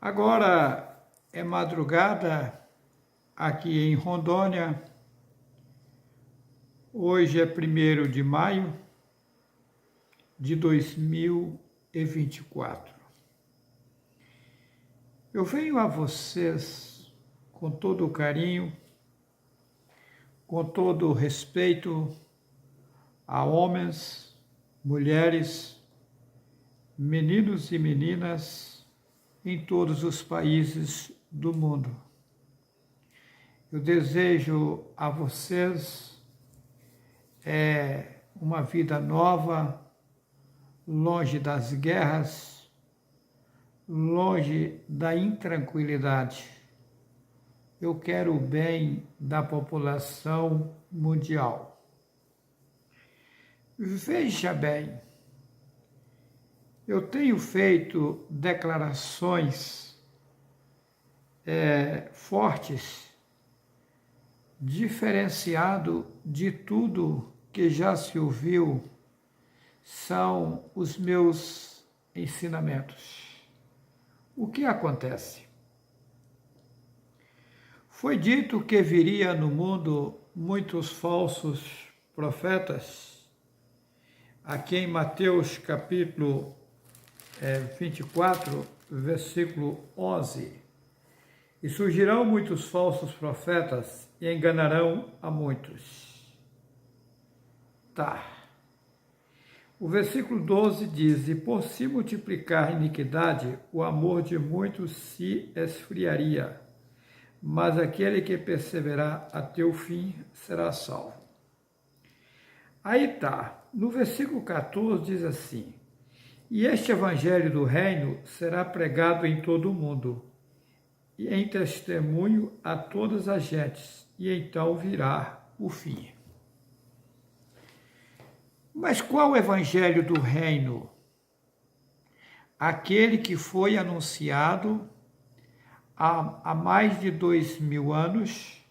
Agora é madrugada aqui em Rondônia. Hoje é 1º de maio de 2024. Eu venho a vocês com todo o carinho, com todo o respeito a homens, mulheres, meninos e meninas em todos os países do mundo. Eu desejo a vocês uma vida nova, longe das guerras, longe da intranquilidade. Eu quero o bem da população mundial. Veja bem, eu tenho feito declarações fortes, diferenciado de tudo que já se ouviu, são os meus ensinamentos. O que acontece? Foi dito que viria no mundo muitos falsos profetas. Aqui em Mateus capítulo 24, versículo 11. E surgirão muitos falsos profetas e enganarão a muitos. O versículo 12 diz: e por se multiplicar a iniquidade, o amor de muitos se esfriaria, mas aquele que perseverar até o fim será salvo. No versículo 14 diz assim: e este evangelho do reino será pregado em todo o mundo, e em testemunho a todas as gentes, e então virá o fim. Mas qual o evangelho do reino? Aquele que foi anunciado há mais de 2000 anos,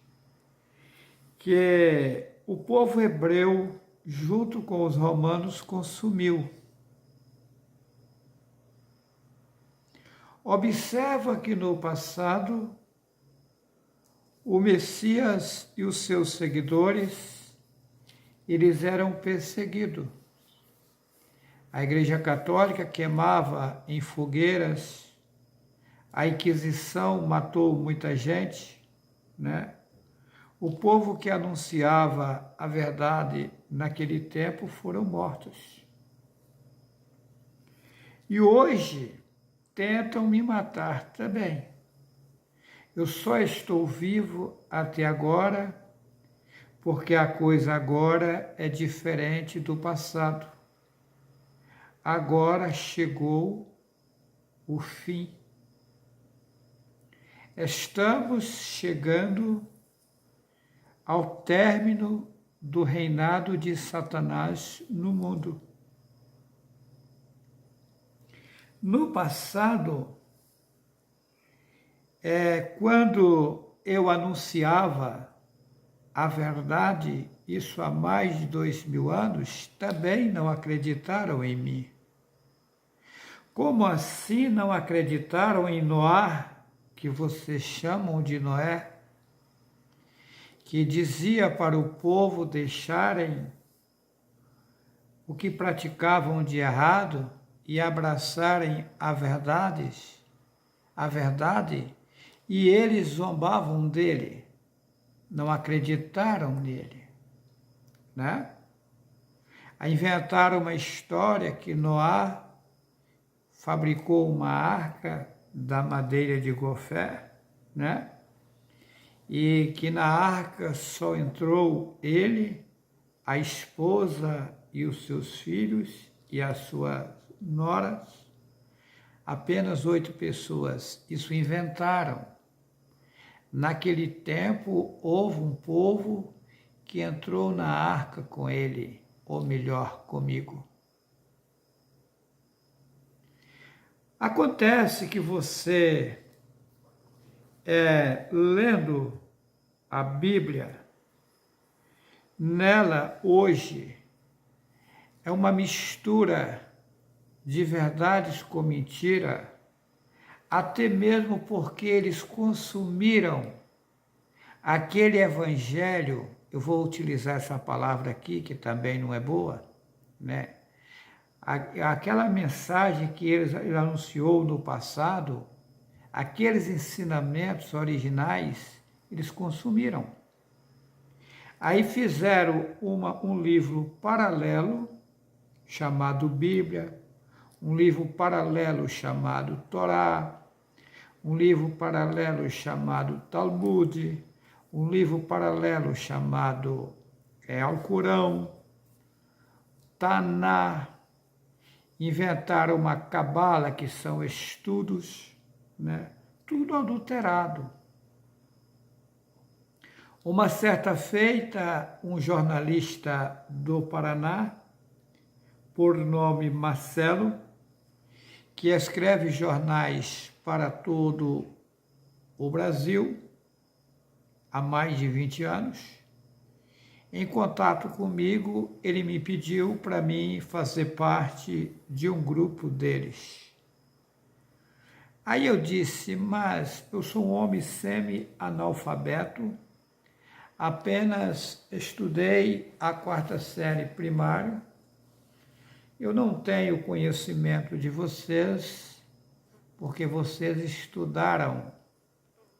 que o povo hebreu, junto com os romanos, consumiu. Observa que no passado, o Messias e os seus seguidores, eles eram perseguidos. A Igreja Católica queimava em fogueiras, a Inquisição matou muita gente, né? O povo que anunciava a verdade naquele tempo foram mortos. E hoje tentam me matar também. Eu só estou vivo até agora porque a coisa agora é diferente do passado. Agora chegou o fim. Estamos chegando ao término do reinado de Satanás no mundo. No passado, quando eu anunciava a verdade, isso há mais de 2000 anos, também não acreditaram em mim. Como assim não acreditaram em Noé, que vocês chamam de Noé, que dizia para o povo deixarem o que praticavam de errado e abraçarem a verdade, e eles zombavam dele, não acreditaram nele, né? Inventaram uma história que Noé fabricou uma arca da madeira de gofé, né? E que na arca só entrou ele, a esposa e os seus filhos e as suas noras, apenas 8 pessoas. Isso inventaram. Naquele tempo, houve um povo que entrou na arca com ele, ou melhor, comigo. Acontece que você, lendo a Bíblia, nela hoje é uma mistura de verdades com mentira, até mesmo porque eles consumiram aquele evangelho, eu vou utilizar essa palavra aqui, que também não é boa, né? Aquela mensagem que ele anunciou no passado, aqueles ensinamentos originais, eles consumiram. Aí fizeram um livro paralelo, chamado Bíblia, um livro paralelo chamado Torá, um livro paralelo chamado Talmud, um livro paralelo chamado Alcorão, Taná, inventaram uma cabala, que são estudos, né? Tudo adulterado. Uma certa feita, um jornalista do Paraná, por nome Marcelo, que escreve jornais para todo o Brasil há mais de 20 anos, em contato comigo, ele me pediu para mim fazer parte de um grupo deles. Aí eu disse, mas eu sou um homem semi-analfabeto, apenas estudei a 4ª série primária, eu não tenho conhecimento de vocês, porque vocês estudaram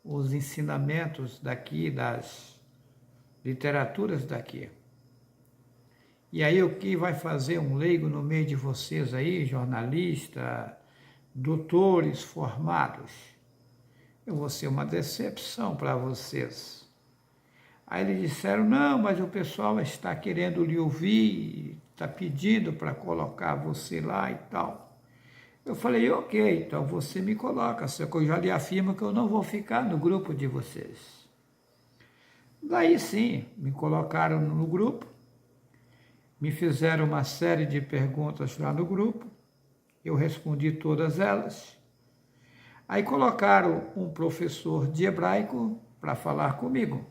os ensinamentos daqui, das literaturas daqui. E aí o que vai fazer um leigo no meio de vocês aí, jornalista, doutores formados? Eu vou ser uma decepção para vocês. Aí eles disseram, não, mas o pessoal está querendo lhe ouvir, está pedindo para colocar você lá e tal. Eu falei, ok, então você me coloca, só que eu já lhe afirmo que eu não vou ficar no grupo de vocês. Daí sim, me colocaram no grupo, me fizeram uma série de perguntas lá no grupo, eu respondi todas elas. Aí colocaram um professor de hebraico para falar comigo.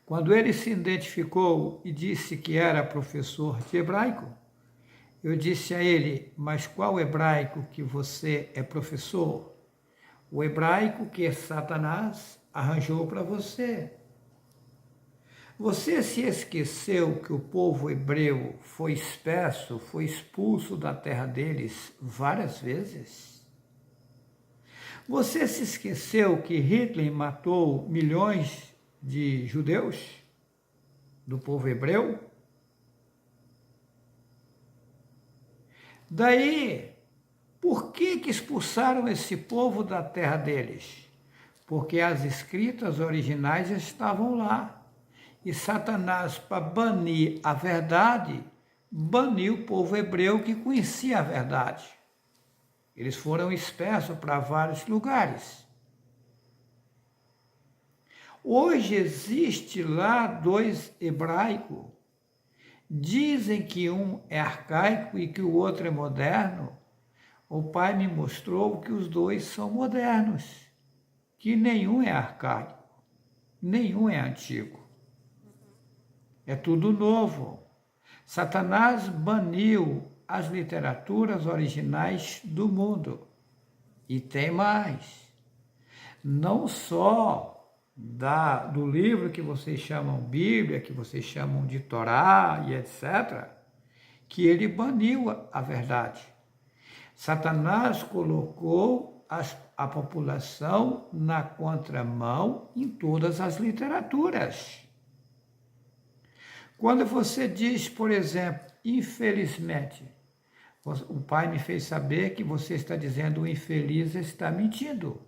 Quando ele se identificou e disse que era professor de hebraico, eu disse a ele, mas qual hebraico que você é professor? O hebraico que Satanás arranjou para você. Você se esqueceu que o povo hebreu foi disperso, foi expulso da terra deles várias vezes? Você se esqueceu que Hitler matou milhões de judeus do povo hebreu? Daí, por que expulsaram esse povo da terra deles? Porque as escritas originais estavam lá. E Satanás, para banir a verdade, baniu o povo hebreu que conhecia a verdade. Eles foram dispersos para vários lugares. Hoje existe lá 2 hebraicos. Dizem que um é arcaico e que o outro é moderno. O pai me mostrou que os 2 são modernos, que nenhum é arcaico, nenhum é antigo. É tudo novo. Satanás baniu as literaturas originais do mundo. E tem mais. Não só do livro que vocês chamam Bíblia, que vocês chamam de Torá e etc., que ele baniu a verdade. Satanás colocou a população na contramão em todas as literaturas. Quando você diz, por exemplo, infelizmente, o pai me fez saber que você está dizendo o infeliz está mentindo.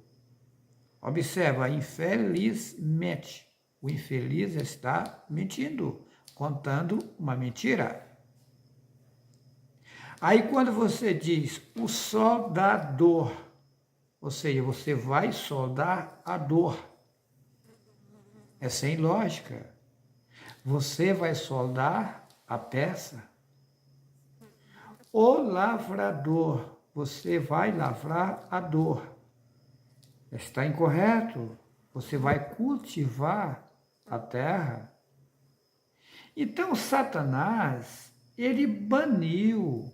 Observa, infelizmente, o infeliz está mentindo, contando uma mentira. Aí quando você diz o soldador, ou seja, você vai soldar a dor, é sem lógica. Você vai soldar a peça. O lavrador, você vai lavrar a dor. Está incorreto. Você vai cultivar a terra. Então, Satanás, ele baniu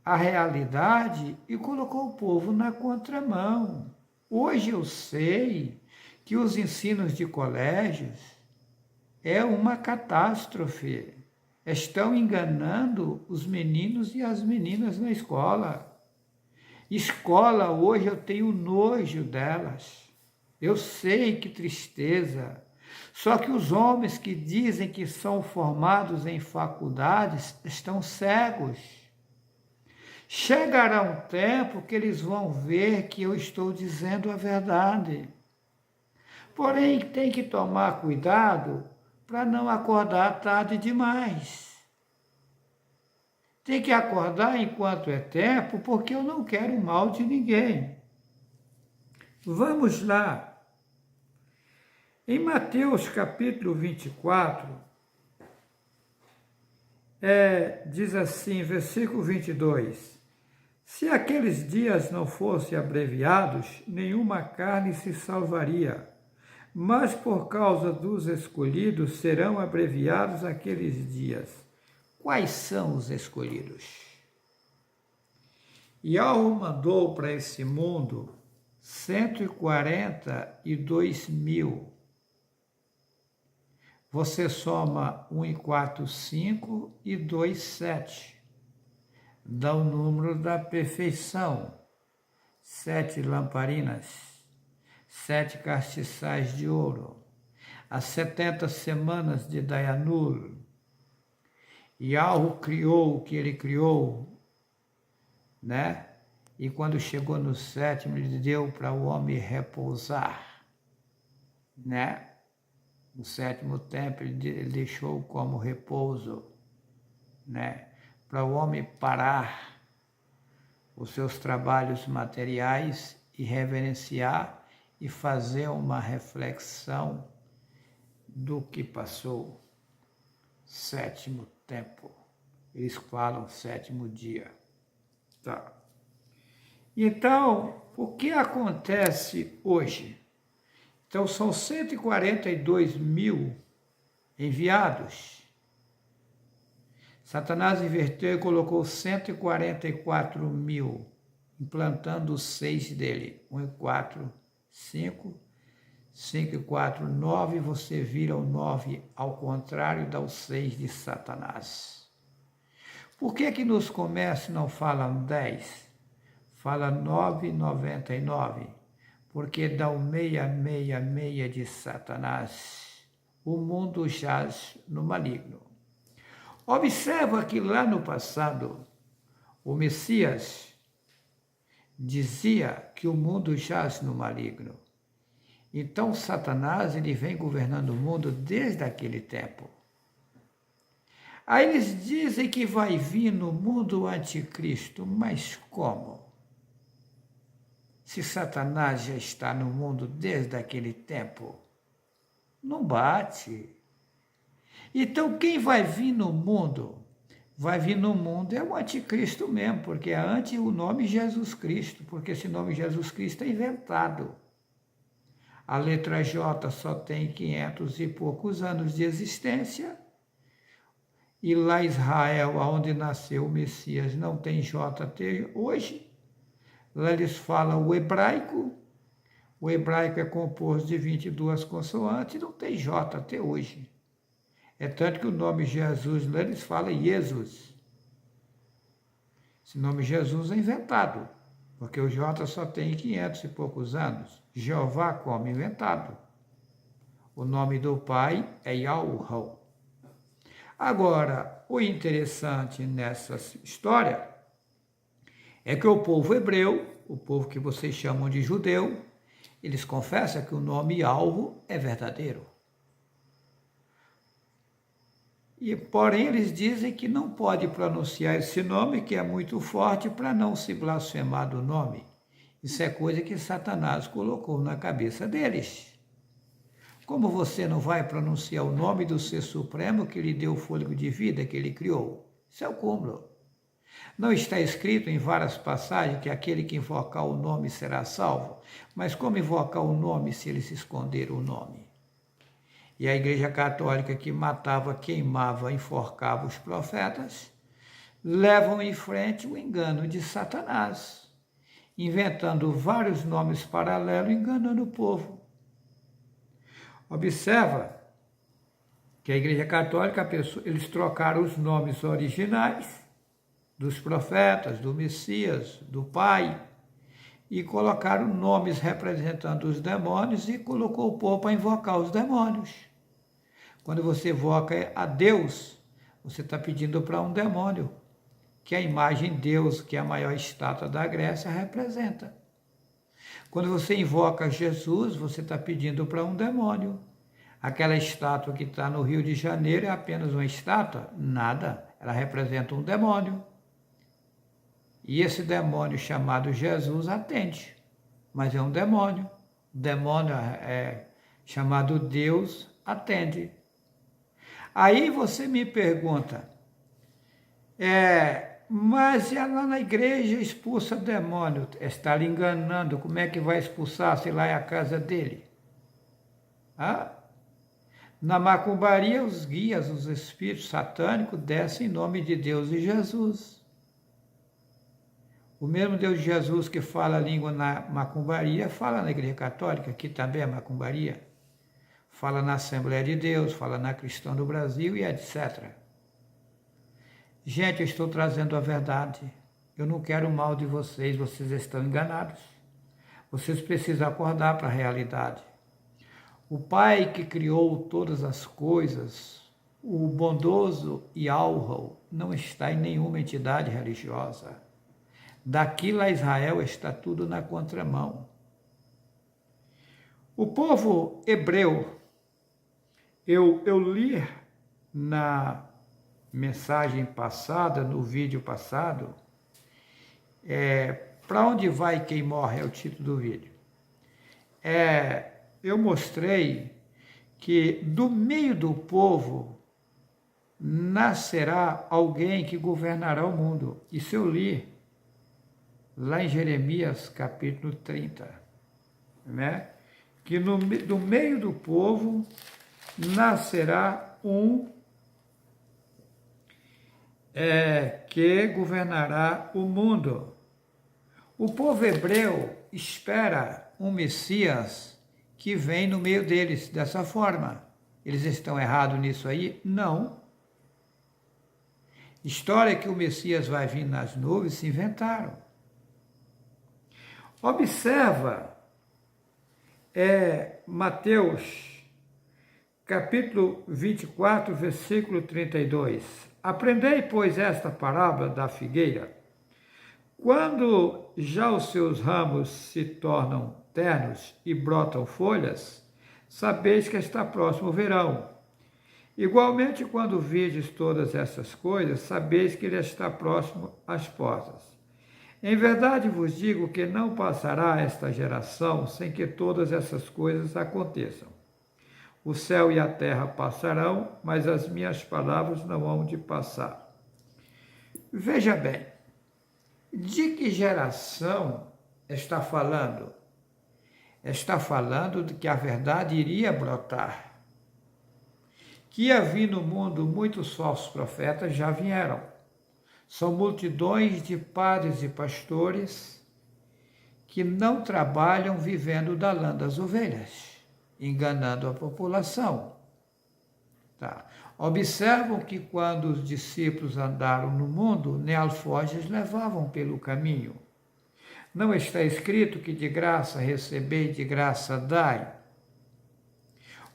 a realidade e colocou o povo na contramão. Hoje eu sei que os ensinos de colégios é uma catástrofe. Estão enganando os meninos e as meninas na escola. Escola, hoje eu tenho nojo delas. Eu sei que tristeza. Só que os homens que dizem que são formados em faculdades estão cegos. Chegará um tempo que eles vão ver que eu estou dizendo a verdade. Porém, tem que tomar cuidado para não acordar tarde demais. Tem que acordar enquanto é tempo, porque eu não quero o mal de ninguém. Vamos lá. Em Mateus capítulo 24, diz assim, versículo 22, se aqueles dias não fossem abreviados, nenhuma carne se salvaria, mas por causa dos escolhidos serão abreviados aqueles dias. Quais são os escolhidos? Yahweh mandou para esse mundo 142 mil. Você soma 1 e 4, 5 e 2, 7. Dá o número da perfeição. 7 lamparinas, 7 castiçais de ouro, as 70 semanas de Dayanur. Yahweh criou o que ele criou, né? E quando chegou no 7º, ele deu para o homem repousar, né? No 7º tempo, ele deixou como repouso, né? Para o homem parar os seus trabalhos materiais e reverenciar e fazer uma reflexão do que passou. 7º tempo. Eles falam 7º dia. Tá. Então, o que acontece hoje? Então, são 142 mil enviados. Satanás inverteu e colocou 144 mil, implantando os 6 dele. 1 e 4, 5. 5 e 4, 9, você vira o 9 ao contrário, dá o 6 de Satanás. Por que nos comércios não falam 10? Fala 9,99. Porque dá o 666 de Satanás. O mundo jaz no maligno. Observa que lá no passado, o Messias dizia que o mundo jaz no maligno. Então, Satanás, ele vem governando o mundo desde aquele tempo. Aí eles dizem que vai vir no mundo o anticristo, mas como? Se Satanás já está no mundo desde aquele tempo, não bate. Então, quem vai vir no mundo? Vai vir no mundo é o anticristo mesmo, porque é antes o nome Jesus Cristo, porque esse nome Jesus Cristo é inventado. A letra J só tem 500 e poucos anos de existência. E lá Israel, onde nasceu o Messias, não tem J até hoje. Lá eles falam o hebraico. O hebraico é composto de 22 consoantes, não tem J até hoje. É tanto que o nome Jesus, lá eles falam Jesus. Esse nome Jesus é inventado, porque o J só tem 500 e poucos anos. Jeová como inventado. O nome do pai é Yahweh. Agora, o interessante nessa história é que o povo hebreu, o povo que vocês chamam de judeu, eles confessam que o nome Yahweh é verdadeiro. E, porém, eles dizem que não pode pronunciar esse nome, que é muito forte, para não se blasfemar do nome. Isso é coisa que Satanás colocou na cabeça deles. Como você não vai pronunciar o nome do Ser Supremo que lhe deu o fôlego de vida que ele criou? Isso é o cúmulo. Não está escrito em várias passagens que aquele que invocar o nome será salvo? Mas como invocar o nome se ele se esconder o nome? E a Igreja Católica que matava, queimava, enforcava os profetas, levam em frente o engano de Satanás, inventando vários nomes paralelos, enganando o povo. Observa que a Igreja Católica, eles trocaram os nomes originais dos profetas, do Messias, do Pai, e colocaram nomes representando os demônios e colocou o povo para invocar os demônios. Quando você invoca a Deus, você está pedindo para um demônio, que a imagem de Deus, que é a maior estátua da Grécia, representa. Quando você invoca Jesus, você está pedindo para um demônio. Aquela estátua que está no Rio de Janeiro é apenas uma estátua? Nada, ela representa um demônio. E esse demônio chamado Jesus atende, mas é um demônio. O demônio chamado Deus atende. Aí você me pergunta, mas lá na igreja expulsa demônio, está lhe enganando, como é que vai expulsar se lá é a casa dele? Na macumbaria, os guias, os espíritos satânicos descem em nome de Deus e Jesus. O mesmo Deus de Jesus que fala a língua na macumbaria, fala na Igreja Católica, que também é macumbaria. Fala na Assembleia de Deus, fala na Cristã do Brasil e etc. Gente, eu estou trazendo a verdade. Eu não quero o mal de vocês, vocês estão enganados. Vocês precisam acordar para a realidade. O Pai que criou todas as coisas, o bondoso Yahweh, não está em nenhuma entidade religiosa. Daquilo a Israel está tudo na contramão. O povo hebreu, eu li na mensagem passada, no vídeo passado, para onde vai quem morre é o título do vídeo. Eu mostrei que do meio do povo nascerá alguém que governará o mundo. Isso eu li lá em Jeremias, capítulo 30, né? Que do meio do povo nascerá um que governará o mundo. O povo hebreu espera um Messias que vem no meio deles dessa forma. Eles estão errados nisso aí? Não. História que o Messias vai vir nas nuvens se inventaram. Observa Mateus, capítulo 24, versículo 32. Aprendei, pois, esta parábola da figueira. Quando já os seus ramos se tornam ternos e brotam folhas, sabeis que está próximo o verão. Igualmente, quando virdes todas essas coisas, sabeis que ele está próximo às portas. Em verdade vos digo que não passará esta geração sem que todas essas coisas aconteçam. O céu e a terra passarão, mas as minhas palavras não hão de passar. Veja bem, de que geração está falando? Está falando de que a verdade iria brotar. Que ia vir no mundo muitos falsos profetas, já vieram. São multidões de padres e pastores que não trabalham vivendo da lã das ovelhas, enganando a população. Observam que quando os discípulos andaram no mundo, nem alforjes levavam pelo caminho. Não está escrito que de graça recebei, de graça dai?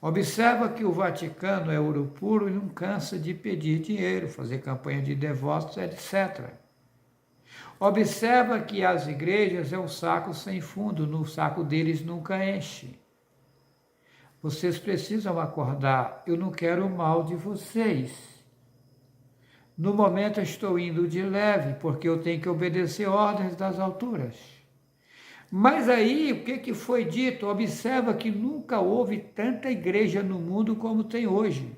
Observa que o Vaticano é ouro puro e não cansa de pedir dinheiro, fazer campanha de devotos, etc. Observa que as igrejas é um saco sem fundo, no saco deles nunca enche. Vocês precisam acordar, eu não quero o mal de vocês. No momento eu estou indo de leve, porque eu tenho que obedecer ordens das alturas. Mas aí, o que foi dito? Observa que nunca houve tanta igreja no mundo como tem hoje.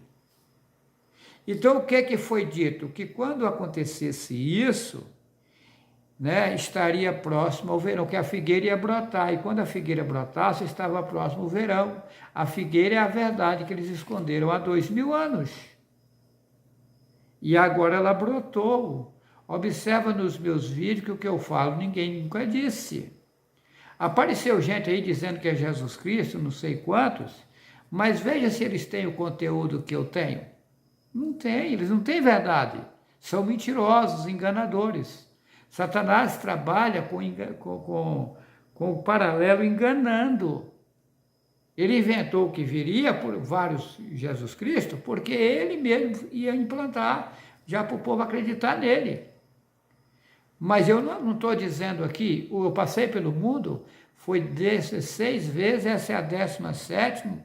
Então, o que foi dito? Que quando acontecesse isso, estaria próximo ao verão, que a figueira ia brotar. E quando a figueira brotasse, estava próximo ao verão. A figueira é a verdade que eles esconderam há 2000 anos. E agora ela brotou. Observa nos meus vídeos que o que eu falo ninguém nunca disse. Apareceu gente aí dizendo que é Jesus Cristo, não sei quantos, mas veja se eles têm o conteúdo que eu tenho. Não tem, eles não têm verdade. São mentirosos, enganadores. Satanás trabalha com o paralelo enganando. Ele inventou que viria por vários Jesus Cristo, porque ele mesmo ia implantar, já para o povo acreditar nele. Mas eu não estou dizendo aqui, eu passei pelo mundo, foi 16 vezes, essa é a 17ª,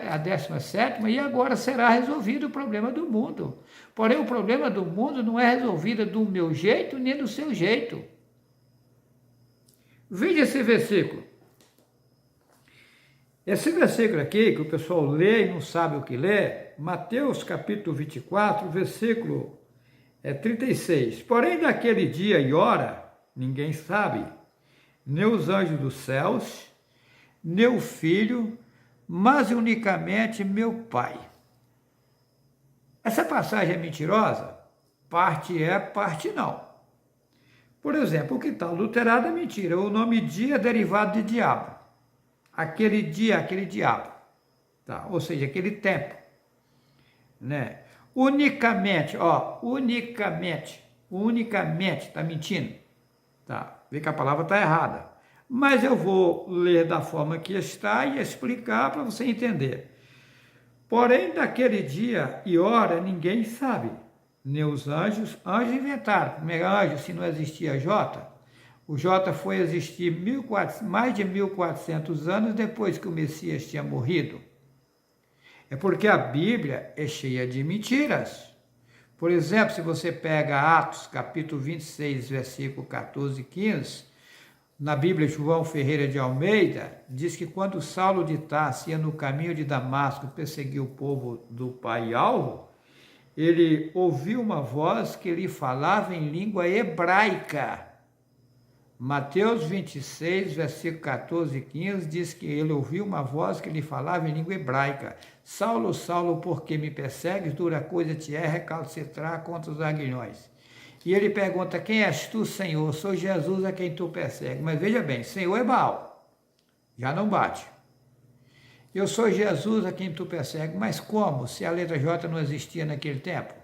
a 17ª, e agora será resolvido o problema do mundo. Porém, o problema do mundo não é resolvido do meu jeito, nem do seu jeito. Veja esse versículo. Esse versículo aqui, que o pessoal lê e não sabe o que lê, Mateus capítulo 24, versículo 36. Porém, daquele dia e hora, ninguém sabe, nem os anjos dos céus, nem o Filho, mas unicamente meu Pai. Essa passagem é mentirosa? Parte é, parte não. Por exemplo, o que está adulterado é mentira. O nome dia é derivado de diabo. Aquele dia, aquele diabo. Tá? Ou seja, aquele tempo. Né? Unicamente, unicamente, está mentindo. Tá? Vê que a palavra está errada. Mas eu vou ler da forma que está e explicar para você entender. Porém, daquele dia e hora, ninguém sabe. Nem os anjos inventaram. Como é anjo, se não existia J? O J foi existir mais de 1400 anos depois que o Messias tinha morrido. É porque a Bíblia é cheia de mentiras. Por exemplo, se você pega Atos, capítulo 26, versículo 14 e 15, na Bíblia, João Ferreira de Almeida, diz que quando Saulo de Tarso ia no caminho de Damasco perseguir o povo do pai alvo, ele ouviu uma voz que lhe falava em língua hebraica. Mateus 26, versículo 14 e 15, diz que ele ouviu uma voz que lhe falava em língua hebraica. Saulo, Saulo, por que me persegues? Dura coisa te é recalcitrar contra os aguilhões. E ele pergunta, quem és tu, Senhor? Sou Jesus a quem tu persegues. Mas veja bem, Senhor é Baal. Já não bate. Eu sou Jesus a quem tu persegues. Mas como? Se a letra J não existia naquele tempo?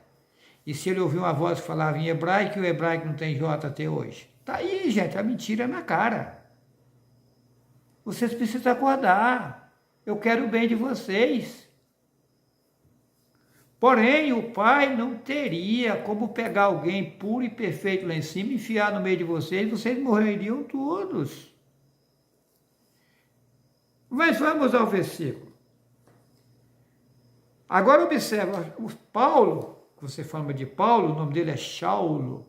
E se ele ouviu uma voz que falava em hebraico, e o hebraico não tem J até hoje? Tá aí, gente, a mentira é na cara. Vocês precisam acordar. Eu quero o bem de vocês. Porém, o Pai não teria como pegar alguém puro e perfeito lá em cima, enfiar no meio de vocês morreriam todos. Mas vamos ao versículo. Agora observa, o Paulo, que você fala de Paulo, o nome dele é Saulo,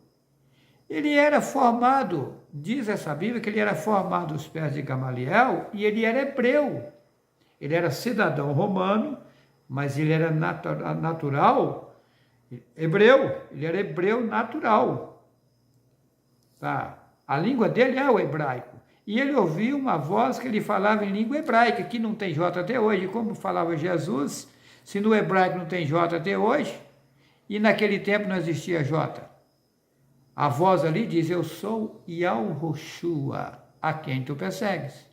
ele era formado, diz essa Bíblia, que ele era formado aos pés de Gamaliel e ele era hebreu. Ele era cidadão romano, mas ele era natural, hebreu, ele era hebreu natural. Tá? A língua dele é o hebraico. E ele ouviu uma voz que ele falava em língua hebraica, que não tem J até hoje, como falava Jesus, se no hebraico não tem J até hoje, e naquele tempo não existia J. A voz ali diz, eu sou Yahushua, a quem tu persegues.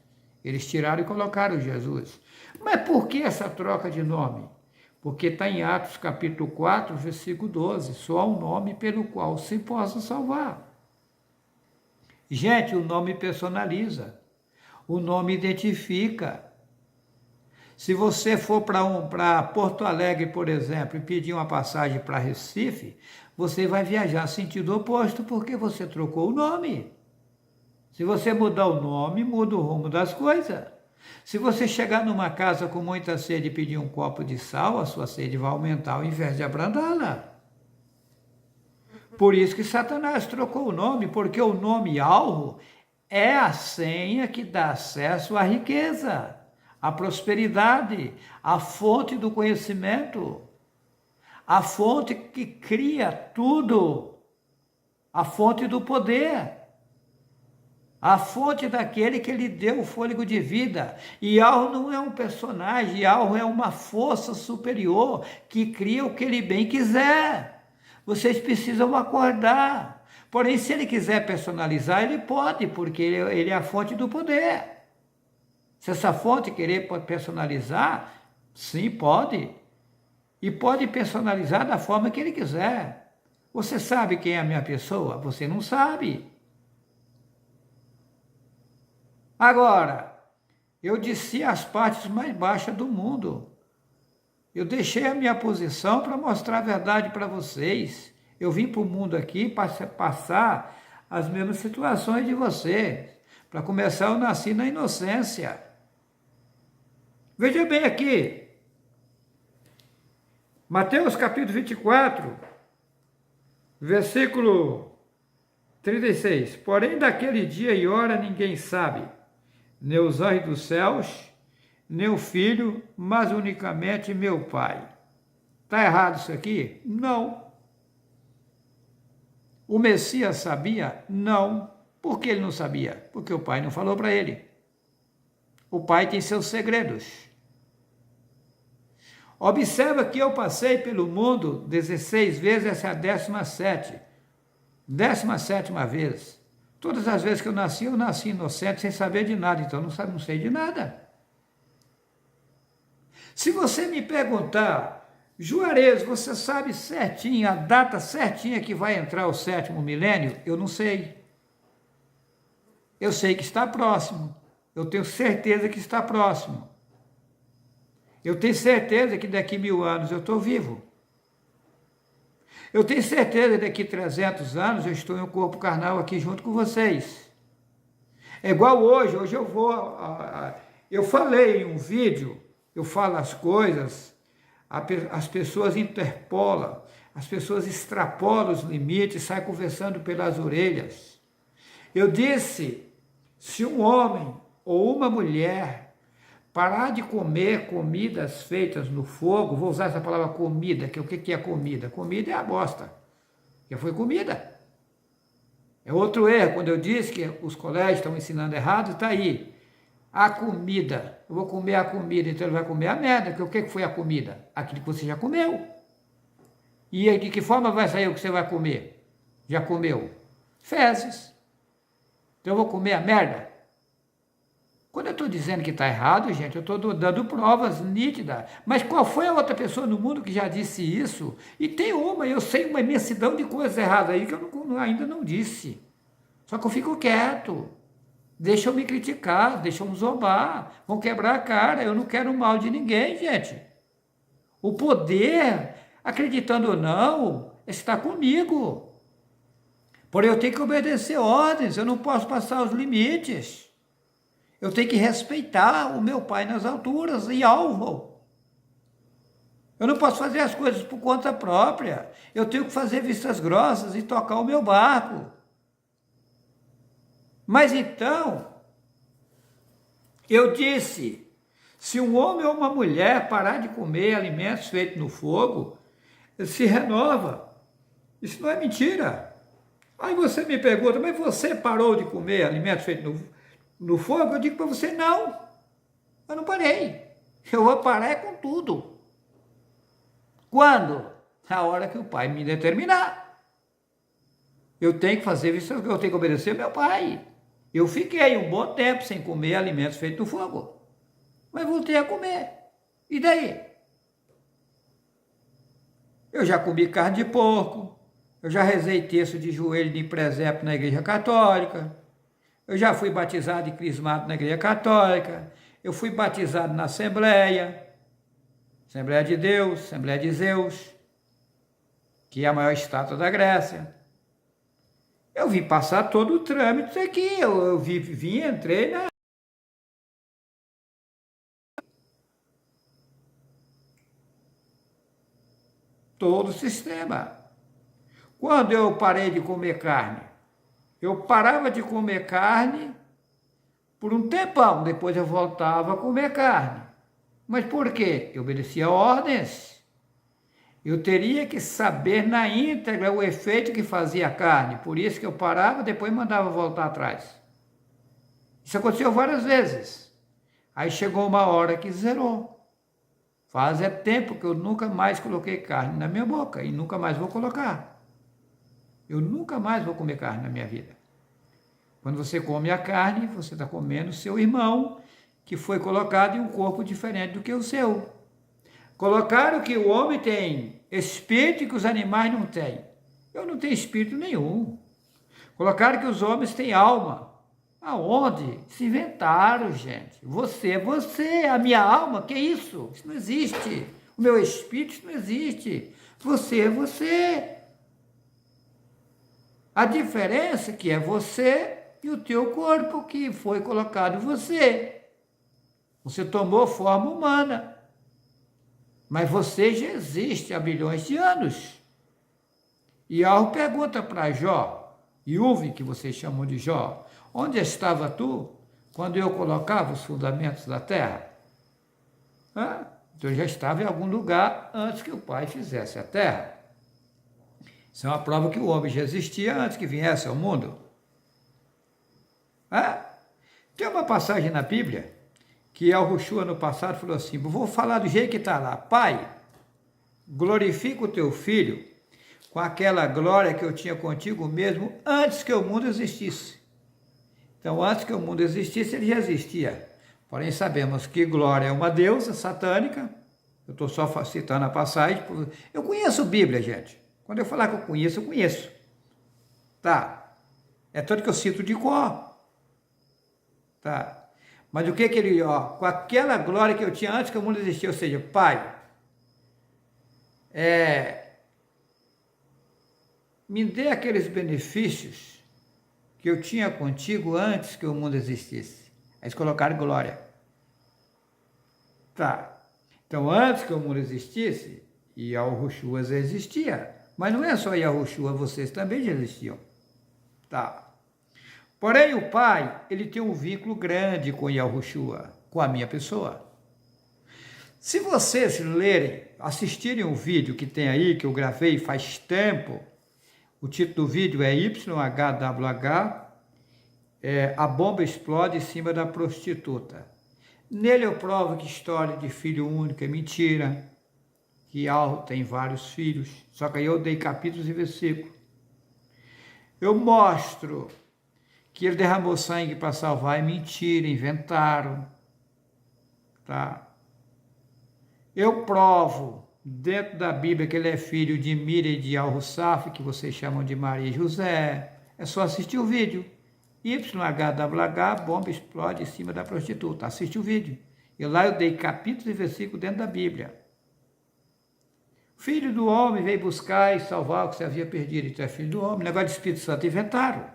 Eles tiraram e colocaram Jesus. Mas por que essa troca de nome? Porque está em Atos capítulo 4, versículo 12. Só há um nome pelo qual se possa salvar. Gente, o nome personaliza. O nome identifica. Se você for para Porto Alegre, por exemplo, e pedir uma passagem para Recife, você vai viajar sentido oposto porque você trocou o nome. Se você mudar o nome, muda o rumo das coisas. Se você chegar numa casa com muita sede e pedir um copo de sal, a sua sede vai aumentar ao invés de abrandá-la. Por isso que Satanás trocou o nome, porque o nome alvo é a senha que dá acesso à riqueza, à prosperidade, à fonte do conhecimento, a fonte que cria tudo, a fonte do poder, a fonte daquele que lhe deu o fôlego de vida. E Yahweh não é um personagem, Yahweh é uma força superior que cria o que ele bem quiser. Vocês precisam acordar. Porém, se ele quiser personalizar, ele pode, porque ele é a fonte do poder. Se essa fonte querer personalizar, sim, pode. E pode personalizar da forma que ele quiser. Você sabe quem é a minha pessoa? Você não sabe. Agora, eu desci as partes mais baixas do mundo. Eu deixei a minha posição para mostrar a verdade para vocês. Eu vim para o mundo aqui para passar as mesmas situações de vocês. Para começar, eu nasci na inocência. Veja bem aqui. Mateus capítulo 24, versículo 36. Porém, daquele dia e hora ninguém sabe, nem os anjos dos céus, nem o Filho, mas unicamente meu Pai. Está errado isso aqui? Não. O Messias sabia? Não. Por que ele não sabia? Porque o Pai não falou para ele. O Pai tem seus segredos. Observa que eu passei pelo mundo 16 vezes, essa é a 17ª. 17ª vez. Todas as vezes que eu nasci inocente, sem saber de nada. Então, não sei de nada. Se você me perguntar, Juarez, você sabe certinho, a data certinha que vai entrar o 7º milênio? Eu não sei. Eu sei que está próximo. Eu tenho certeza que está próximo. Eu tenho certeza que daqui 1000 anos eu estou vivo. Eu tenho certeza que daqui 300 anos eu estou em um corpo carnal aqui junto com vocês. É igual hoje eu vou... Eu falei em um vídeo, eu falo as coisas, as pessoas interpolam, as pessoas extrapolam os limites, saem conversando pelas orelhas. Eu disse, se um homem ou uma mulher parar de comer comidas feitas no fogo, vou usar essa palavra comida, que o que é comida? Comida é a bosta, que foi comida. É outro erro, quando eu disse que os colégios estão ensinando errado, está aí. A comida, eu vou comer a comida, então ele vai comer a merda, que o que foi a comida? Aquilo que você já comeu. E de que forma vai sair o que você vai comer? Já comeu? Fezes. Então eu vou comer a merda? Quando eu estou dizendo que está errado, gente, eu estou dando provas nítidas. Mas qual foi a outra pessoa no mundo que já disse isso? E tem eu sei uma imensidão de coisas erradas aí que eu ainda não disse. Só que eu fico quieto. Deixam me criticar, deixam me zombar, vão quebrar a cara. Eu não quero o mal de ninguém, gente. O poder, acreditando ou não, está comigo. Porém, eu tenho que obedecer ordens, eu não posso passar os limites. Eu tenho que respeitar o meu Pai nas alturas e alvo. Eu não posso fazer as coisas por conta própria. Eu tenho que fazer vistas grossas e tocar o meu barco. Mas então, eu disse, se um homem ou uma mulher parar de comer alimentos feitos no fogo, se renova. Isso não é mentira. Aí você me pergunta, mas você parou de comer alimentos feitos no fogo? Eu digo para você, não. Eu não parei. Eu vou parar com tudo. Quando? A hora que o Pai me determinar. Eu tenho que fazer isso, eu tenho que obedecer ao meu Pai. Eu fiquei um bom tempo sem comer alimentos feitos no fogo. Mas voltei a comer. E daí? Eu já comi carne de porco. Eu já rezei terço de joelho de presépio na igreja católica. Eu já fui batizado e crismado na igreja católica. Eu fui batizado na Assembleia. Assembleia de Deus, Assembleia de Zeus, que é a maior estátua da Grécia. Eu vim passar todo o trâmite aqui, eu vim, entrei na... todo o sistema. Quando eu parei de comer carne, eu parava de comer carne por um tempão, depois eu voltava a comer carne. Mas por quê? Eu obedecia ordens. Eu teria que saber na íntegra o efeito que fazia a carne. Por isso que eu parava, depois mandava voltar atrás. Isso aconteceu várias vezes. Aí chegou uma hora que zerou. Faz tempo que eu nunca mais coloquei carne na minha boca e nunca mais vou colocar. Eu nunca mais vou comer carne na minha vida. Quando você come a carne, você está comendo seu irmão, que foi colocado em um corpo diferente do que o seu. Colocaram que o homem tem espírito que os animais não têm. Eu não tenho espírito nenhum. Colocaram que os homens têm alma. Aonde? Se inventaram, gente. Você é você, a minha alma, que isso? Isso não existe. O meu espírito, isso não existe. Você é você. A diferença é que é você e o teu corpo que foi colocado em você. Você tomou forma humana. Mas você já existe há bilhões de anos. E algo pergunta para Jó, Iuve, que vocês chamam de Jó, onde estava tu quando eu colocava os fundamentos da terra? Então eu já estava em algum lugar antes que o Pai fizesse a terra. Isso é uma prova que o homem já existia antes que viesse ao mundo. Tem uma passagem na Bíblia que Yahushua no passado falou assim, vou falar do jeito que está lá. Pai, glorifica o teu filho com aquela glória que eu tinha contigo mesmo antes que o mundo existisse. Então, antes que o mundo existisse, ele já existia. Porém, sabemos que glória é uma deusa satânica. Eu estou só citando a passagem. Eu conheço Bíblia, gente. Quando eu falar que eu conheço. Tá. É tanto que eu cito de cor. Tá. Mas o que ele, com aquela glória que eu tinha antes que o mundo existia, ou seja, Pai, me dê aqueles benefícios que eu tinha contigo antes que o mundo existisse. Aí eles colocaram glória. Tá. Então, antes que o mundo existisse, Yahushua já existia. Mas não é só Yahushua, vocês também já existiam. Tá. Porém, o Pai, ele tem um vínculo grande com Yahushua, com a minha pessoa. Se vocês lerem, assistirem um vídeo que tem aí, que eu gravei faz tempo, o título do vídeo é YHWH, a bomba explode em cima da prostituta. Nele eu provo que história de filho único é mentira, que Alro tem vários filhos, só que aí eu dei capítulos e versículos. Eu mostro que ele derramou sangue para salvar, é mentira, inventaram. Tá? Eu provo dentro da Bíblia que ele é filho de Miriam e de Al-Russaf, que vocês chamam de Maria e José. É só assistir o vídeo. YHWH, bomba explode em cima da prostituta. Assiste o vídeo. E lá eu dei capítulos e versículos dentro da Bíblia. Filho do homem veio buscar e salvar o que se havia perdido. Então é filho do homem. Negócio de Espírito Santo inventaram.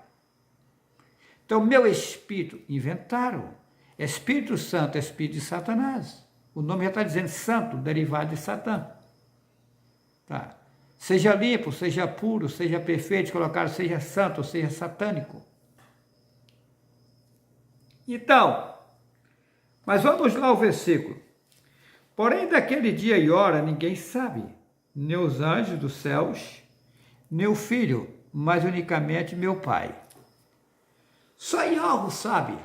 Então, meu espírito, inventaram. Espírito Santo é espírito de Satanás. O nome já está dizendo santo, derivado de Satã. Tá. Seja limpo, seja puro, seja perfeito, colocaram seja santo, seja satânico. Então, mas vamos lá ao versículo. Porém, daquele dia e hora ninguém sabe, nem os anjos dos céus, nem o Filho, mas unicamente meu Pai. Só Yahweh sabe.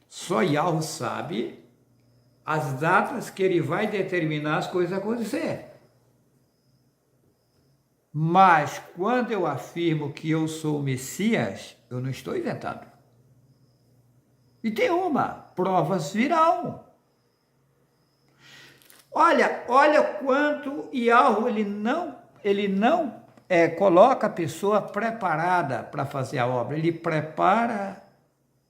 Só Yahweh sabe as datas que ele vai determinar as coisas a acontecer. Mas quando eu afirmo que eu sou o Messias, eu não estou inventando. E tem provas virão. Olha quanto Yahweh ele não coloca a pessoa preparada para fazer a obra. Ele prepara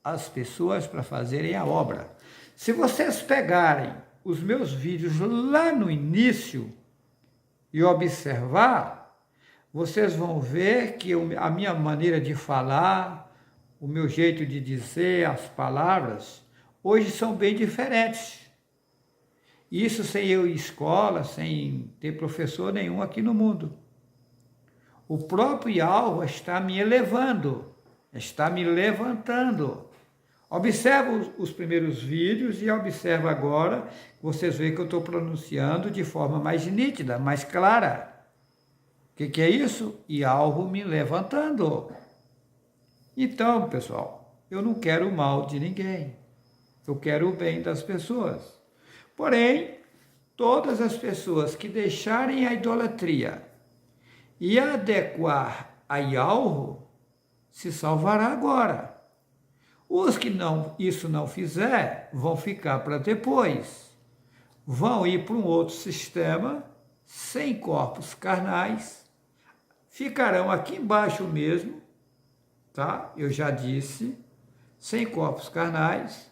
as pessoas para fazerem a obra. Se vocês pegarem os meus vídeos lá no início e observar, vocês vão ver que a minha maneira de falar, o meu jeito de dizer as palavras, hoje são bem diferentes. Isso sem eu ir à escola, sem ter professor nenhum aqui no mundo. O próprio Yahweh está me elevando, está me levantando. Observa os primeiros vídeos e observa agora, vocês veem que eu estou pronunciando de forma mais nítida, mais clara. O que é isso? Yahweh me levantando. Então, pessoal, eu não quero o mal de ninguém. Eu quero o bem das pessoas. Porém, todas as pessoas que deixarem a idolatria e adequar a Yalro, se salvará agora. Os que isso não fizer, vão ficar para depois. Vão ir para um outro sistema, sem corpos carnais, ficarão aqui embaixo mesmo, tá? Eu já disse, sem corpos carnais,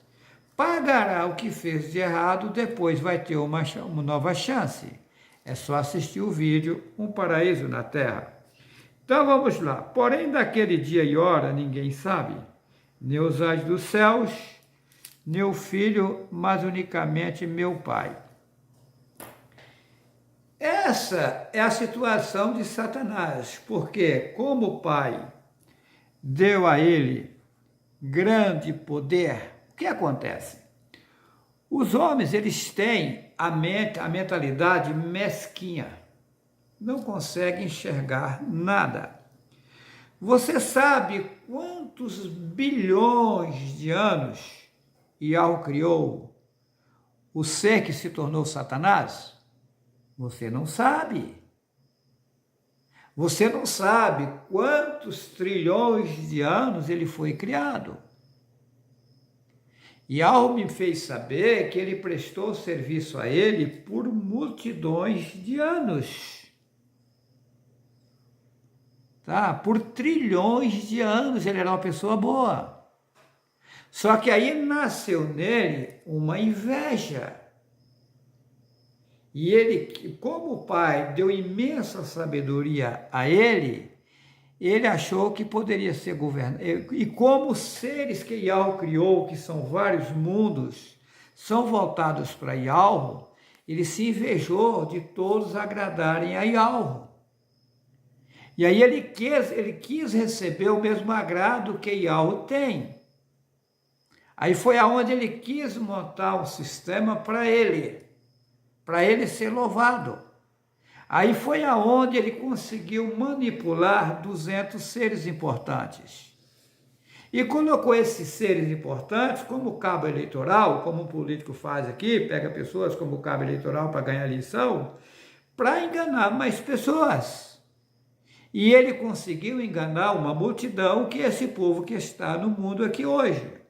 pagará o que fez de errado, depois vai ter uma nova chance. É só assistir o vídeo Um Paraíso na Terra. Então vamos lá. Porém, daquele dia e hora ninguém sabe, nem os anjos dos céus, nem o Filho, mas unicamente meu Pai. Essa é a situação de Satanás, porque como o Pai deu a ele grande poder, o que acontece? Os homens, eles têm a mentalidade mesquinha, não conseguem enxergar nada. Você sabe quantos bilhões de anos Yahweh criou o ser que se tornou Satanás? Você não sabe. Você não sabe quantos trilhões de anos ele foi criado. Yahweh me fez saber que ele prestou serviço a ele por multidões de anos. Tá? Por trilhões de anos ele era uma pessoa boa. Só que aí nasceu nele uma inveja. E ele, como o Pai deu imensa sabedoria a ele, ele achou que poderia ser governado. E como os seres que Yahweh criou, que são vários mundos, são voltados para Yahweh, ele se invejou de todos agradarem a Yahweh. E aí ele quis receber o mesmo agrado que Yahweh tem. Aí foi aonde ele quis montar um sistema para ele ser louvado. Aí foi aonde ele conseguiu manipular 200 seres importantes. E colocou esses seres importantes como cabo eleitoral, como um político faz aqui, pega pessoas como cabo eleitoral para ganhar eleição, para enganar mais pessoas. E ele conseguiu enganar uma multidão, que é esse povo que está no mundo aqui hoje.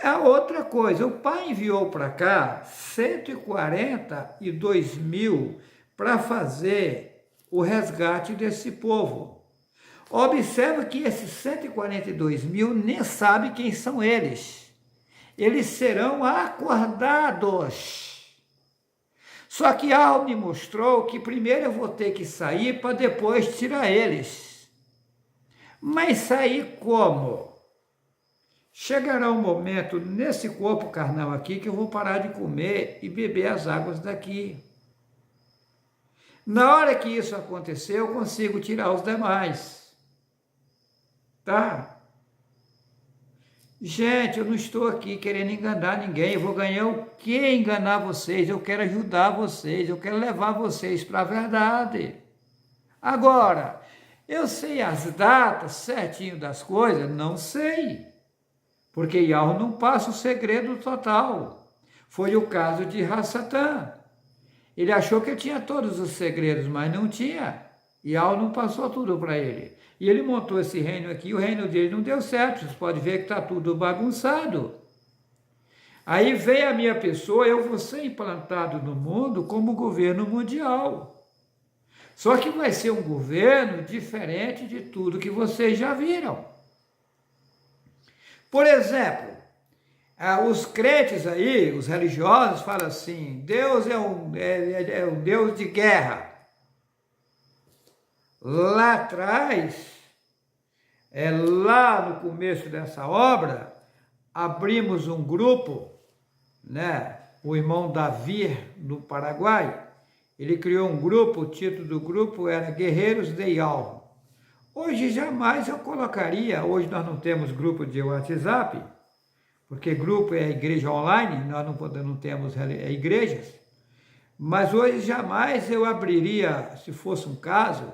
A outra coisa, o Pai enviou para cá 142 mil para fazer o resgate desse povo. Observa que esses 142 mil nem sabe quem são eles. Eles serão acordados. Só que algo me mostrou que primeiro eu vou ter que sair para depois tirar eles. Mas sair como? Chegará um momento nesse corpo carnal aqui que eu vou parar de comer e beber as águas daqui. Na hora que isso acontecer, eu consigo tirar os demais. Tá? Gente, eu não estou aqui querendo enganar ninguém. Eu vou ganhar o que enganar vocês? Eu quero ajudar vocês. Eu quero levar vocês para a verdade. Agora, eu sei as datas certinho das coisas? Não sei. Porque Yahweh não passa o segredo total. Foi o caso de Hassatan. Ele achou que tinha todos os segredos, mas não tinha. Yahweh não passou tudo para ele. E ele montou esse reino aqui, o reino dele não deu certo. Vocês podem ver que está tudo bagunçado. Aí veio a minha pessoa, eu vou ser implantado no mundo como governo mundial. Só que vai ser um governo diferente de tudo que vocês já viram. Por exemplo, os crentes aí, os religiosos, falam assim, Deus é um Deus de guerra. Lá atrás, lá no começo dessa obra, abrimos um grupo, né? O irmão Davi, no Paraguai, ele criou um grupo, o título do grupo era Guerreiros de Yahweh. Hoje jamais eu colocaria, hoje nós não temos grupo de WhatsApp, porque grupo é igreja online, nós não temos igrejas, mas hoje jamais eu abriria, se fosse um caso,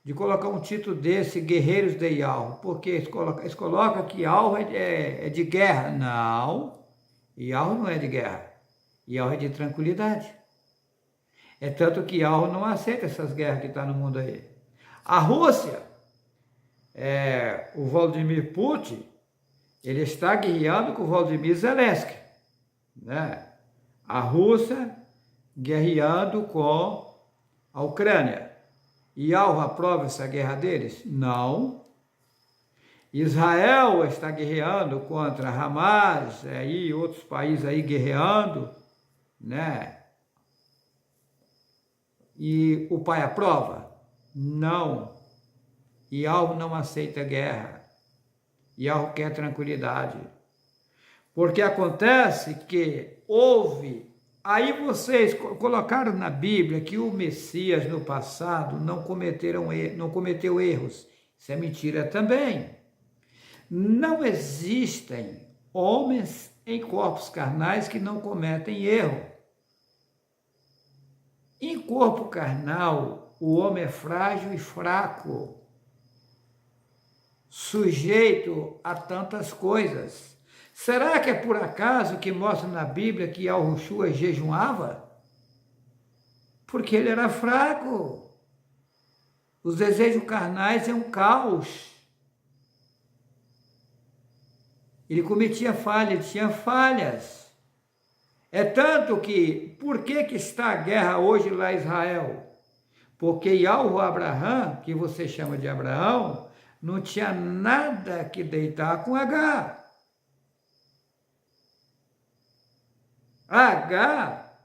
de colocar um título desse, Guerreiros de Yahweh, porque eles colocam que Yahweh é de guerra. Não, Yahweh não é de guerra, Yahweh é de tranquilidade. É tanto que Yahweh não aceita essas guerras que estão no mundo aí. A Rússia, o Vladimir Putin, ele está guerreando com o Vladimir Zelensky, né? A Rússia guerreando com a Ucrânia. E Yahweh aprova essa guerra deles? Não. Israel está guerreando contra Hamas, aí outros países aí guerreando, né? E o pai aprova? Não. Yahweh não aceita guerra. Yahweh quer tranquilidade. Porque acontece que houve... Aí vocês colocaram na Bíblia que o Messias no passado não cometeu erros. Isso é mentira também. Não existem homens em corpos carnais que não cometem erro. Em corpo carnal, o homem é frágil e fraco, sujeito a tantas coisas. Será que é por acaso que mostra na Bíblia que Yahushua jejuava? Porque ele era fraco. Os desejos carnais é um caos. Ele cometia falha, ele tinha falhas. É tanto que, por que está a guerra hoje lá em Israel? Porque Yahweh Abraham, que você chama de Abraão, não tinha nada que deitar com H. H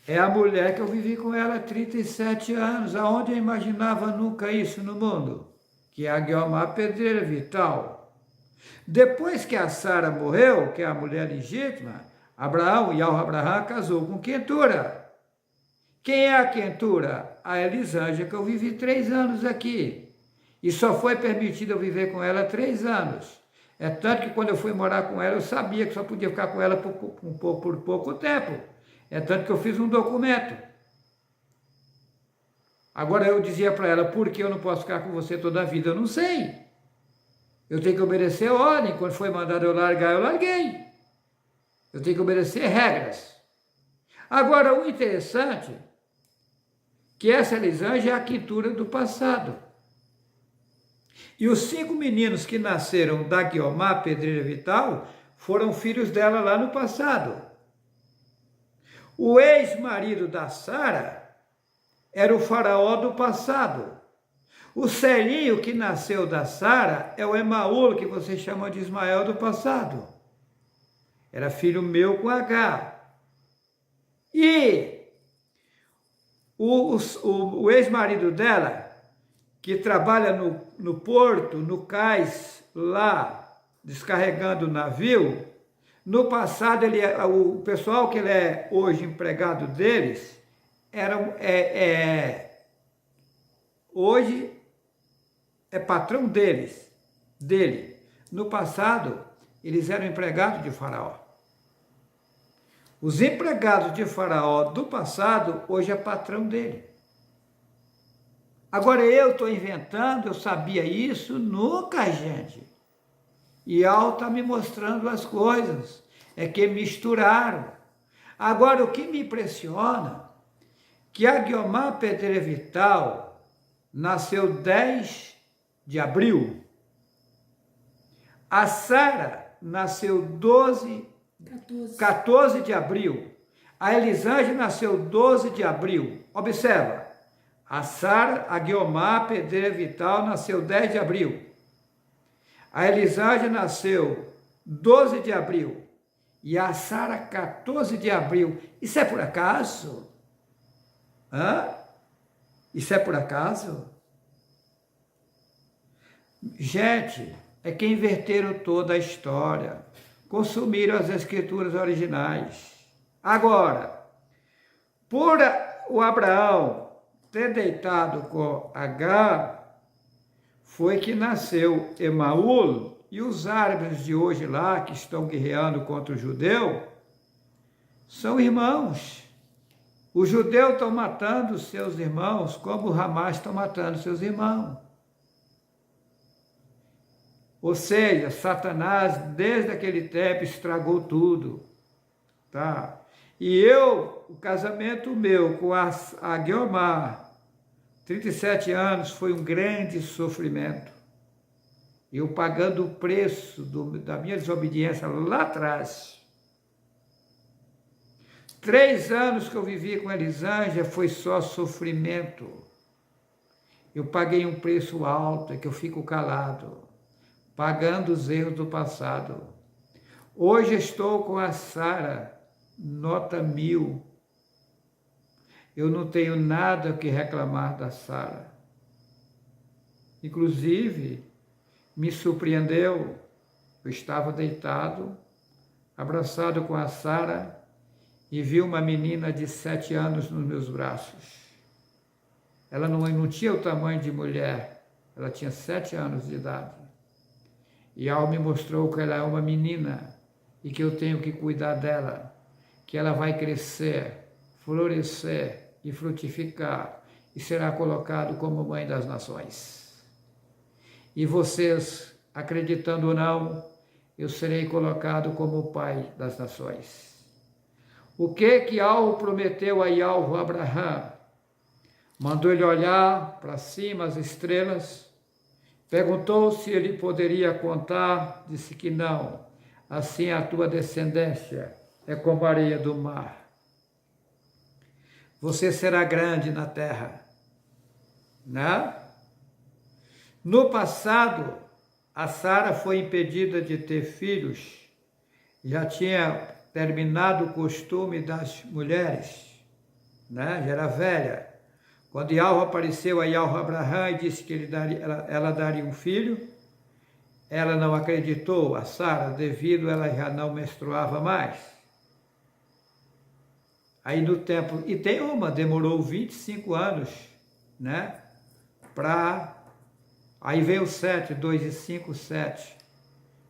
é a mulher que eu vivi com ela há 37 anos. Aonde eu imaginava nunca isso no mundo? Que é a Guiomar Pedreira Vital. Depois que a Sara morreu, que é a mulher legítima, Yahweh Abraham casou com Quentura. Quem é a Quentura? A Elisângela, que eu vivi 3 anos aqui. E só foi permitido eu viver com ela 3 anos. É tanto que quando eu fui morar com ela, eu sabia que só podia ficar com ela por pouco tempo. É tanto que eu fiz um documento. Agora eu dizia para ela, por que eu não posso ficar com você toda a vida? Eu não sei. Eu tenho que obedecer a ordem. Quando foi mandado eu largar, eu larguei. Eu tenho que obedecer regras. Agora, o interessante é que essa Elisângela é a quintura do passado. E os 5 meninos que nasceram da Guiomar Pedreira Vital foram filhos dela lá no passado. O ex-marido da Sara era o faraó do passado. O Celinho que nasceu da Sara é o Emaúl, que você chama de Ismael do passado. Era filho meu com H. E o ex-marido dela, que trabalha no porto, no cais, lá, descarregando o navio, no passado, o pessoal que ele é hoje empregado deles, hoje é patrão dele. No passado, eles eram empregados de Faraó. Os empregados de Faraó do passado, hoje é patrão dele. Agora eu estou inventando, eu sabia isso? Nunca, gente. E Al está me mostrando as coisas. É que misturaram. Agora o que me impressiona, que a Guiomar Pedreira Vital nasceu 10 de abril. A Sara nasceu 14 de abril. A Elisângela nasceu 12 de abril. Observa. A Guiomar Pedreira Vital nasceu 10 de abril. A Elisângela nasceu 12 de abril. E a Sara 14 de abril. Isso é por acaso? Hã? Isso é por acaso? Gente, é que inverteram toda a história. Consumiram as escrituras originais. Agora, por o Abraão ter deitado com H, foi que nasceu Emaúl, e os árabes de hoje lá, que estão guerreando contra o judeu, são irmãos. Os judeus estão matando seus irmãos, como o Hamas está matando seus irmãos. Ou seja, Satanás, desde aquele tempo, estragou tudo. Tá? E o casamento meu com a Guiomar, 37 anos, foi um grande sofrimento. Eu pagando o preço da minha desobediência lá atrás. 3 anos que eu vivi com a Elisângela foi só sofrimento. Eu paguei um preço alto, é que eu fico calado, pagando os erros do passado. Hoje estou com a Sara, nota 1000. Eu não tenho nada que reclamar da Sara. Inclusive, me surpreendeu, eu estava deitado, abraçado com a Sara, e vi uma menina de 7 anos nos meus braços. Ela não tinha o tamanho de mulher, ela tinha 7 anos de idade. E Al me mostrou que ela é uma menina e que eu tenho que cuidar dela, que ela vai crescer, florescer e frutificar e será colocado como mãe das nações. E vocês, acreditando ou não, eu serei colocado como pai das nações. O que Al prometeu a Yahweh Abraham? Mandou ele olhar para cima as estrelas, perguntou se ele poderia contar, disse que não. Assim a tua descendência é como a areia do mar. Você será grande na terra, né? No passado, a Sara foi impedida de ter filhos, já tinha terminado o costume das mulheres, né? Já era velha. Quando Yahweh apareceu a Yahweh Abraham e disse que ela daria um filho, ela não acreditou, a Sara, devido ela já não menstruava mais. Aí no tempo, e tem demorou 25 anos, né? Aí veio o 7, 2 e 5, 7,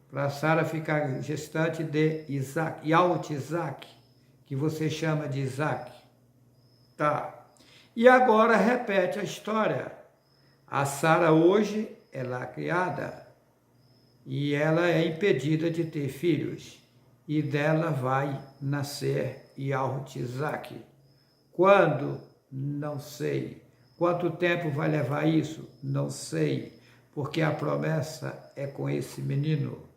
para Sara ficar gestante de Isaac, Yahweh Isaac, que você chama de Isaac. Tá. E agora repete a história. A Sara hoje é lá criada e ela é impedida de ter filhos. E dela vai nascer Yahweh Isaac. Quando? Não sei. Quanto tempo vai levar isso? Não sei. Porque a promessa é com esse menino.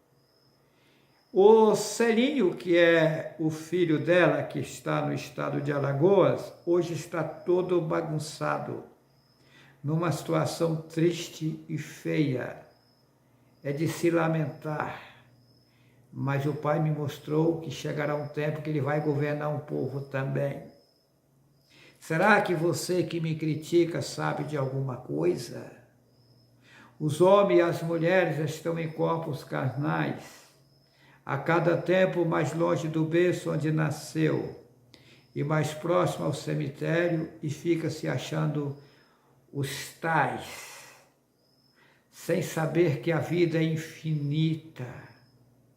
O Celinho, que é o filho dela, que está no estado de Alagoas, hoje está todo bagunçado, numa situação triste e feia. É de se lamentar. Mas o pai me mostrou que chegará um tempo que ele vai governar um povo também. Será que você que me critica sabe de alguma coisa? Os homens e as mulheres estão em corpos carnais, a cada tempo mais longe do berço onde nasceu, e mais próximo ao cemitério, e fica se achando os tais, sem saber que a vida é infinita,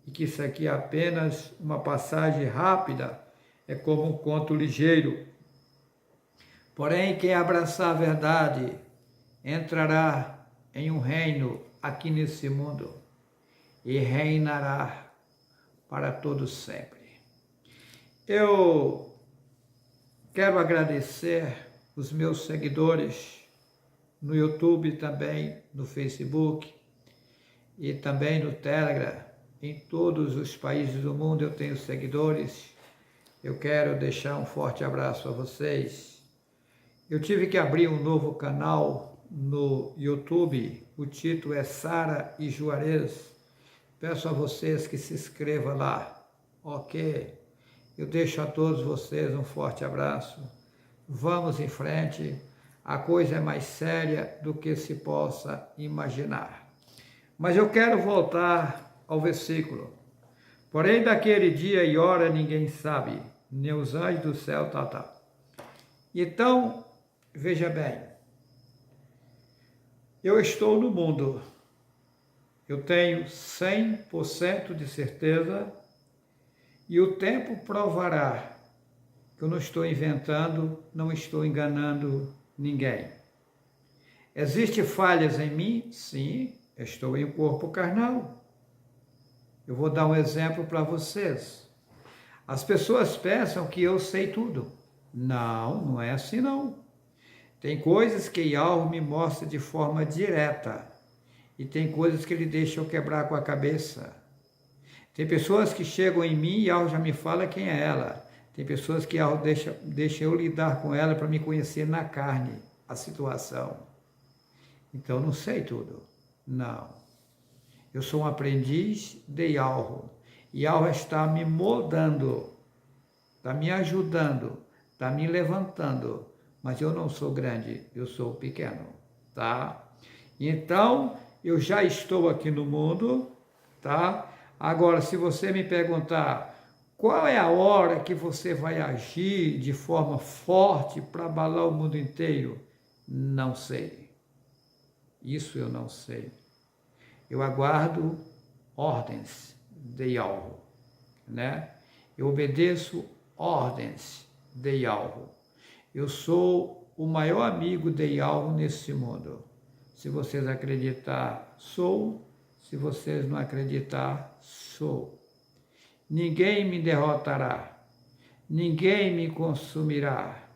e que isso aqui é apenas uma passagem rápida, é como um conto ligeiro. Porém, quem abraçar a verdade entrará em um reino aqui nesse mundo e reinará para todo sempre. Eu quero agradecer os meus seguidores no YouTube, também no Facebook e também no Telegram. Em todos os países do mundo eu tenho seguidores. Eu quero deixar um forte abraço a vocês. Eu tive que abrir um novo canal no YouTube. O título é Sara e Juarez. Peço a vocês que se inscrevam lá, ok? Eu deixo a todos vocês um forte abraço. Vamos em frente. A coisa é mais séria do que se possa imaginar. Mas eu quero voltar ao versículo. Porém, daquele dia e hora ninguém sabe, nem os anjos do céu, Então, veja bem. Eu estou no mundo. Eu tenho 100% de certeza e o tempo provará que eu não estou inventando, não estou enganando ninguém. Existem falhas em mim? Sim, estou em um corpo carnal. Eu vou dar um exemplo para vocês. As pessoas pensam que eu sei tudo. Não, não é assim não. Tem coisas que Yahweh me mostra de forma direta. E tem coisas que ele deixa eu quebrar com a cabeça. Tem pessoas que chegam em mim e Yahweh já me fala quem é ela. Tem pessoas que Yahweh deixa eu lidar com ela para me conhecer na carne, a situação. Então eu não sei tudo. Não. Eu sou um aprendiz de Yahweh. Yahweh está me moldando, está me ajudando, está me levantando. Mas eu não sou grande, eu sou pequeno, tá? Então, eu já estou aqui no mundo, tá? Agora, se você me perguntar qual é a hora que você vai agir de forma forte para abalar o mundo inteiro, não sei. Isso eu não sei. Eu aguardo ordens de Yahweh, né? Eu obedeço ordens de Yahweh. Eu sou o maior amigo de Yahweh nesse mundo. Se vocês acreditar, sou. Se vocês não acreditar, sou. Ninguém me derrotará. Ninguém me consumirá.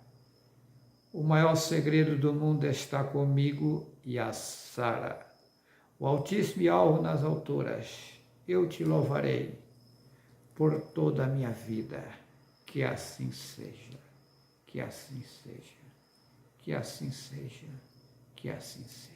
O maior segredo do mundo está comigo e a Sara. O Altíssimo Yahweh nas alturas. Eu te louvarei por toda a minha vida. Que assim seja. Que assim seja. Que assim seja. Que assim seja.